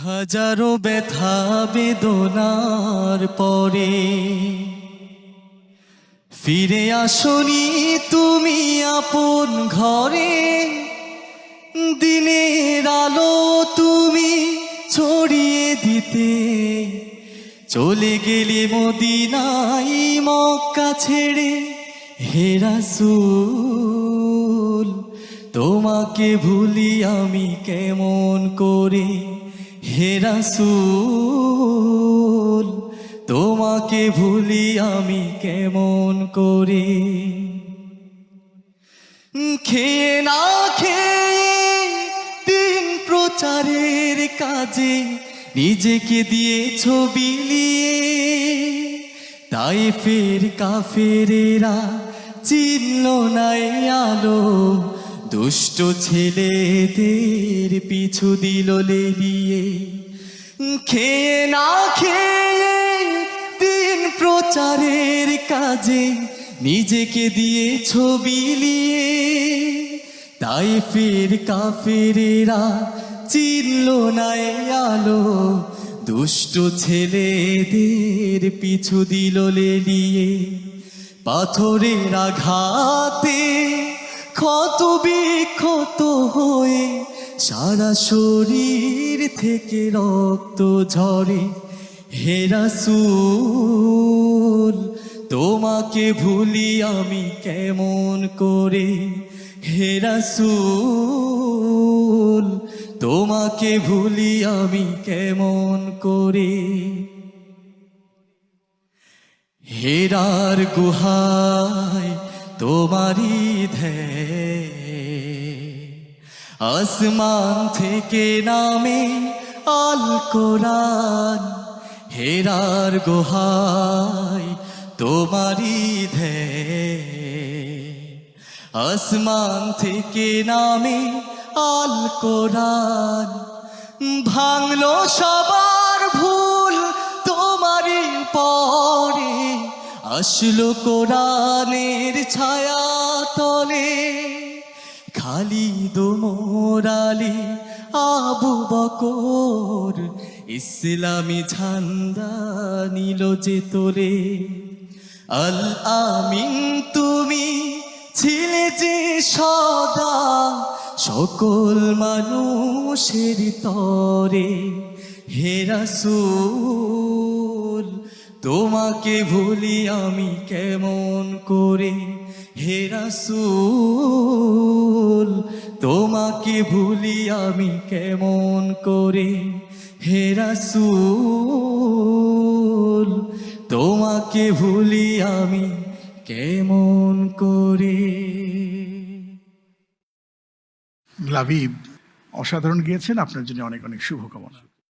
হাজারো ব্যথা বেদনার পরে ফিরে আসনি তুমি আপন ঘরে। দিনের আলো তুমি ছড়িয়ে দিতে চলে গেলে মদিনায় মক্কা ছেড়ে। হে রাসূল তোমাকে ভুলি আমি কেমন করে। হে রাসূল তোমাকে ভুলি আমি কেমন করে। খেয়ে না খেয়ে দিন প্রচারের কাজে নিজেকে দিয়েছ বিলিয়ে। তায়েফের কাফেরেরা চিনল না এই আলো, দুষ্ট ছেলেদের পিছু দিল লেলিয়ে। খেয়ে না খেয়ে দিন প্রচারের কাজে নিজেকে দিয়েছ বিলিয়ে। তায়েফের কাফেরেরা চিনল না এই আলো, দুষ্ট ছেলেদের পিছু দিল লেলিয়ে। পাথরের আঘাতে ক্ষত বিক্ষত হয়ে সারা শরীর থেকে রক্ত ঝরে। হে রাসূল তোমাকে ভুলি আমি কেমন করে। হে রাসূল তোমাকে ভুলি আমি কেমন করে। হেরার গুহায় তোমারি ধ্যান, আসমান থেকে নামে আল কোরআন। হেরার গুহায় তোমারি ধ্যান, আসমান থেকে নামে আল কোরআন। ভাঙলো সবার ভুল তোমারই পরে, আসলো কোরআনের ছায়া তলে। খালিদ ওমর আলী আবু বকর ইসলামী ঝান্ডা নিল যে তোলে। আল আমিন তুমি ছিলে যে সদা সকল মানুষের তরে। হে রাসূল তোমাকে ভুলি আমি কেমন করে। হে রাসূল তোমাকে ভুলি আমি কেমন করে। হে রাসূল তোমাকে ভুলি আমি কেমন করে। লাবিব অসাধারণ গিয়েছেন, আপনার জন্য অনেক অনেক শুভকামনা।